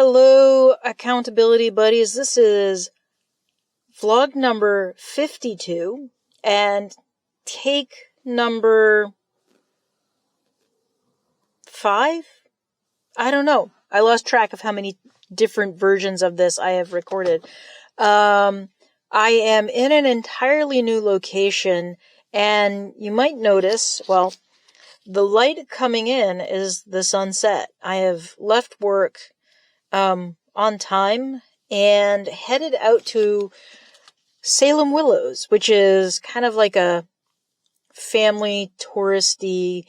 Hello, accountability buddies. This is vlog number 52 and take number 5? I don't know. I lost track of how many different versions of this I have recorded. I am in an entirely new location, and you might notice, well, the light coming in is the sunset. I have left work on time and headed out to Salem Willows, which is kind of like a family touristy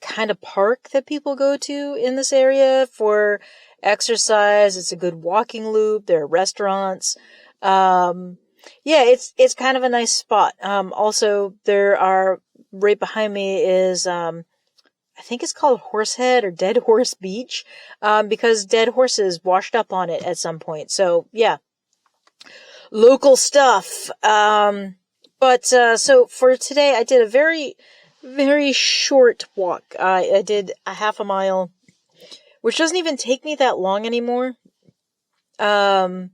kind of park that people go to in this area for exercise. It's a good walking loop. There are restaurants. It's kind of a nice spot. Also there are, right behind me is, I think it's called Horsehead or Dead Horse Beach, because dead horses washed up on it at some point. So yeah, local stuff. So for today, I did a very, very short walk. I did a half a mile, which doesn't even take me that long anymore. And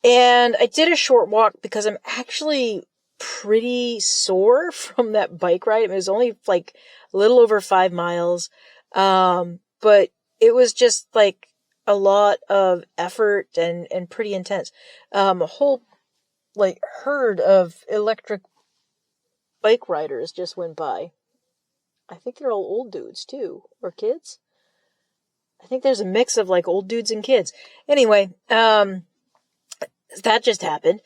I did a short walk because I'm actually pretty sore from that bike ride. It was only like a little over 5 miles. But it was just like a lot of effort and pretty intense. A whole like herd of electric bike riders just went by. I think they're all old dudes too, or kids. I think there's a mix of like old dudes and kids. Anyway, that just happened.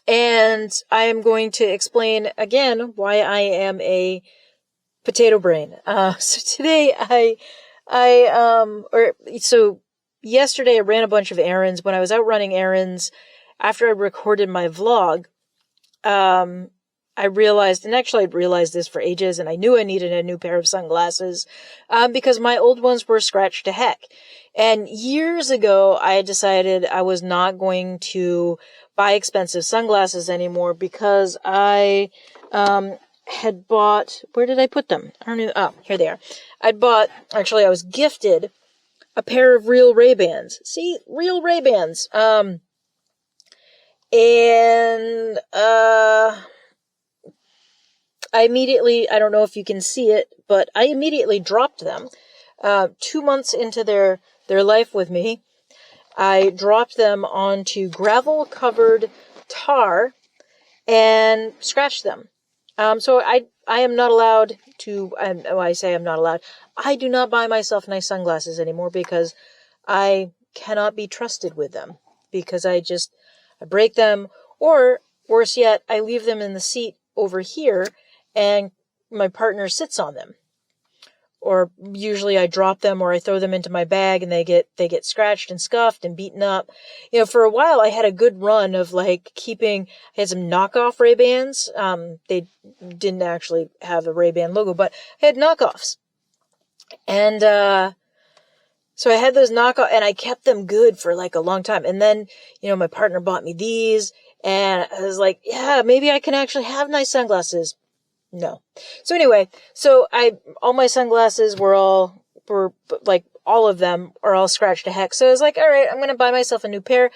And I am going to explain again why I am a potato brain. So today yesterday I ran a bunch of errands. When I was out running errands, after I recorded my vlog, I realized, and actually I'd realized this for ages, and I knew I needed a new pair of sunglasses, because my old ones were scratched to heck. And years ago, I decided I was not going to buy expensive sunglasses anymore because I, had bought, where did I put them? I don't know. Oh, here they are. I was gifted a pair of real Ray-Bans. See, real Ray-Bans. I immediately, I don't know if you can see it, but I immediately dropped them. 2 months into their life with me, I dropped them onto gravel-covered tar and scratched them. So I am not allowed to, I say I'm not allowed, I do not buy myself nice sunglasses anymore because I cannot be trusted with them, because I break them, or worse yet, I leave them in the seat over here and my partner sits on them. Or usually I drop them or I throw them into my bag and they get scratched and scuffed and beaten up. You know, for a while I had a good run of like I had some knockoff Ray-Bans. They didn't actually have a Ray-Ban logo, but I had knockoffs. And, so I had those knockoff and I kept them good for like a long time. And then, my partner bought me these and I was like, yeah, maybe I can actually have nice sunglasses. No. So anyway, all my sunglasses were all of them are all scratched to heck. So I was like, all right, I'm going to buy myself a new pair.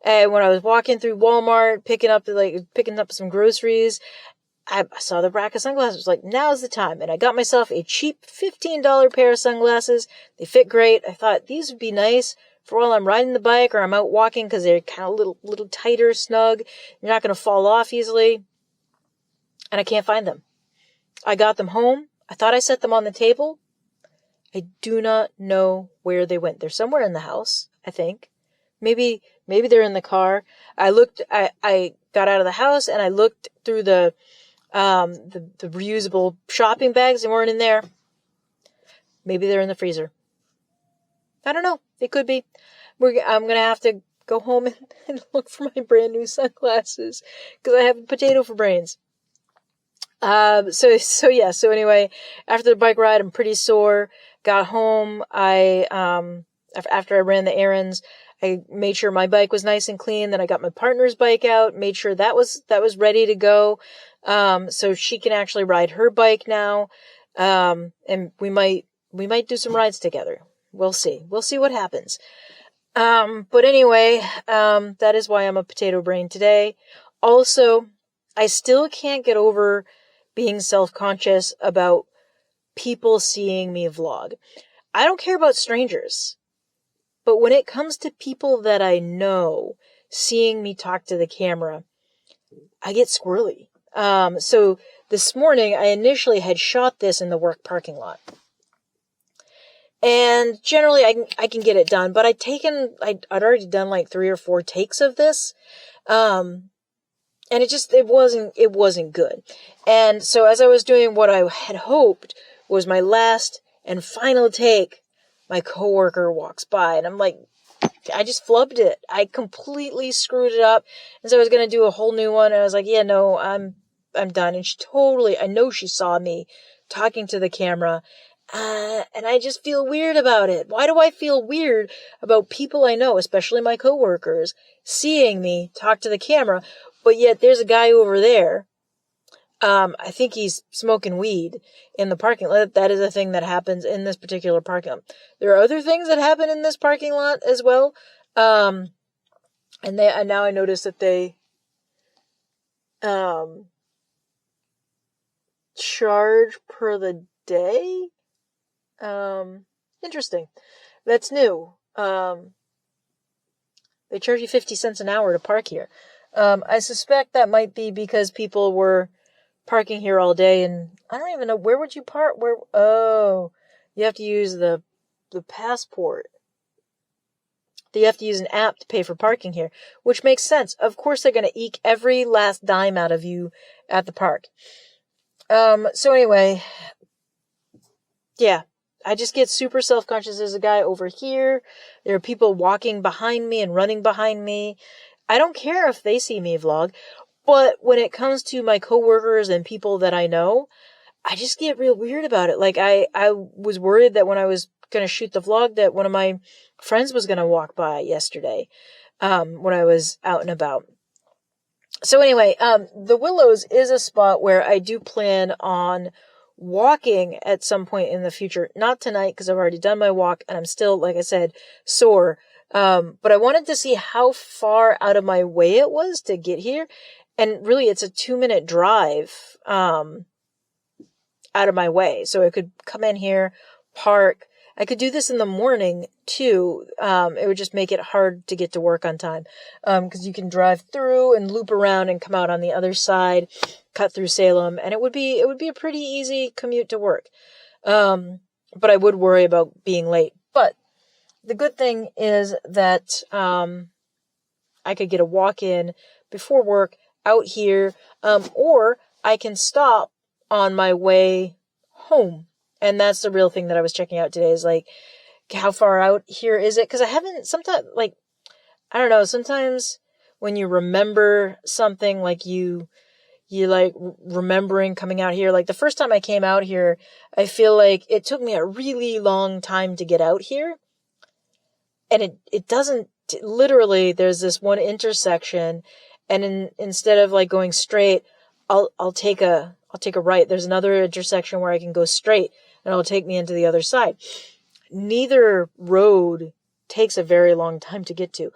And when I was walking through Walmart, picking up some groceries, I saw the rack of sunglasses. I was like, now's the time. And I got myself a cheap $15 pair of sunglasses. They fit great. I thought these would be nice for while I'm riding the bike or I'm out walking because they're kind of little tighter, snug. You're not going to fall off easily. And I can't find them. I got them home. I thought I set them on the table. I do not know where they went. They're somewhere in the house, I think. Maybe they're in the car. I got out of the house and I looked through the reusable shopping bags. They weren't in there. Maybe they're in the freezer. I don't know. They could be. I'm going to have to go home and look for my brand new sunglasses because I have a potato for brains. So anyway, after the bike ride, I'm pretty sore. Got home. After I ran the errands, I made sure my bike was nice and clean. Then I got my partner's bike out, made sure that was ready to go. So she can actually ride her bike now. And we might do some rides together. we'll see. We'll see what happens. But anyway, that is why I'm a potato brain today. Also, I still can't get over being self-conscious about people seeing me vlog. I don't care about strangers, but when it comes to people that I know seeing me talk to the camera, I get squirrely. So this morning I initially had shot this in the work parking lot. And generally I can get it done, but I'd already done like 3 or 4 takes of this. And it wasn't good. And so as I was doing what I had hoped was my last and final take, my coworker walks by and I'm like, I just flubbed it. I completely screwed it up. And so I was going to do a whole new one. And I was like, yeah, no, I'm done. And I know she saw me talking to the camera. And I just feel weird about it. Why do I feel weird about people I know, especially my coworkers, seeing me talk to the camera? But yet there's a guy over there. I think he's smoking weed in the parking lot. That is a thing that happens in this particular parking lot. There are other things that happen in this parking lot as well. And now I notice that they, charge per the day. Interesting. That's new. They charge you 50 cents an hour to park here. I suspect that might be because people were parking here all day, and I don't even know, where would you park? You have to use the passport. You have to use an app to pay for parking here, which makes sense. Of course, they're going to eke every last dime out of you at the park. So anyway, yeah, I just get super self-conscious. There's a guy over here. There are people walking behind me and running behind me. I don't care if they see me vlog, but when it comes to my coworkers and people that I know, I just get real weird about it. Like I was worried that when I was going to shoot the vlog that one of my friends was going to walk by yesterday, when I was out and about. So anyway, the Willows is a spot where I do plan on walking at some point in the future. Not tonight, because I've already done my walk and I'm still, like I said, sore. But I wanted to see how far out of my way it was to get here. And really, it's a 2-minute drive, out of my way. So I could come in here, park. I could do this in the morning too. It would just make it hard to get to work on time. Cause you can drive through and loop around and come out on the other side, cut through Salem. And it would be a pretty easy commute to work. But I would worry about being late. But the good thing is that, I could get a walk in before work out here, or I can stop on my way home. And that's the real thing that I was checking out today is like, how far out here is it? Cause I haven't sometimes I don't know, sometimes when you remember something, like you like remembering coming out here, like the first time I came out here, I feel like it took me a really long time to get out here. And it doesn't, literally, there's this one intersection, and instead of like going straight, I'll take a right. There's another intersection where I can go straight and it'll take me into the other side. Neither road takes a very long time to get to.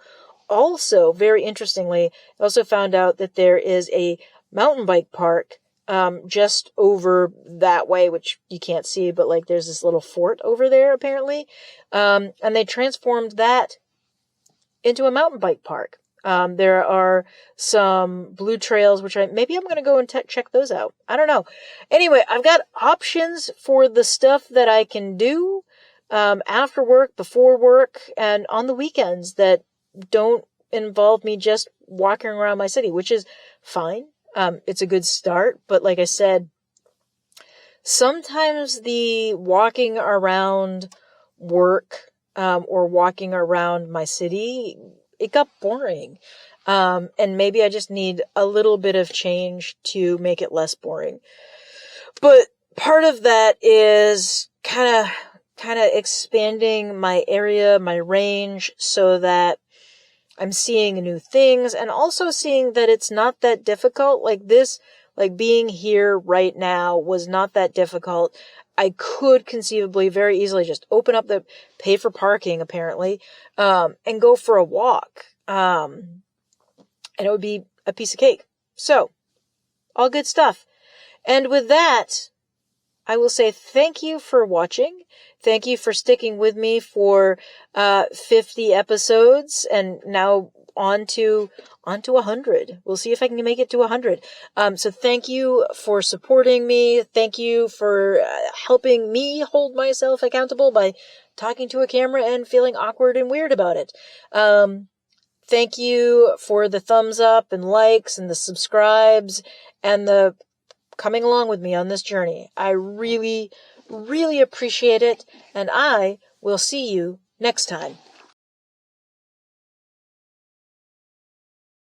Also, very interestingly, I also found out that there is a mountain bike park, just over that way, which you can't see, but like there's this little fort over there apparently. And they transformed that into a mountain bike park. There are some blue trails, which maybe I'm going to go and check those out. I don't know. Anyway, I've got options for the stuff that I can do, after work, before work, and on the weekends that don't involve me just walking around my city, which is fine. It's a good start, but like I said, sometimes the walking around work, or walking around my city, it got boring. And maybe I just need a little bit of change to make it less boring. But part of that is kind of expanding my area, my range, so that I'm seeing new things, and also seeing that it's not that difficult. Like this, like being here right now was not that difficult. I could conceivably very easily just open up pay for parking apparently, and go for a walk. And it would be a piece of cake. So, all good stuff. And with that, I will say thank you for watching. Thank you for sticking with me for 50 episodes, and now on to 100. We'll see if I can make it to 100. So thank you for supporting me. Thank you for helping me hold myself accountable by talking to a camera and feeling awkward and weird about it. Thank you for the thumbs up and likes and the subscribes and the coming along with me on this journey. I really, really appreciate it, and I will see you next time.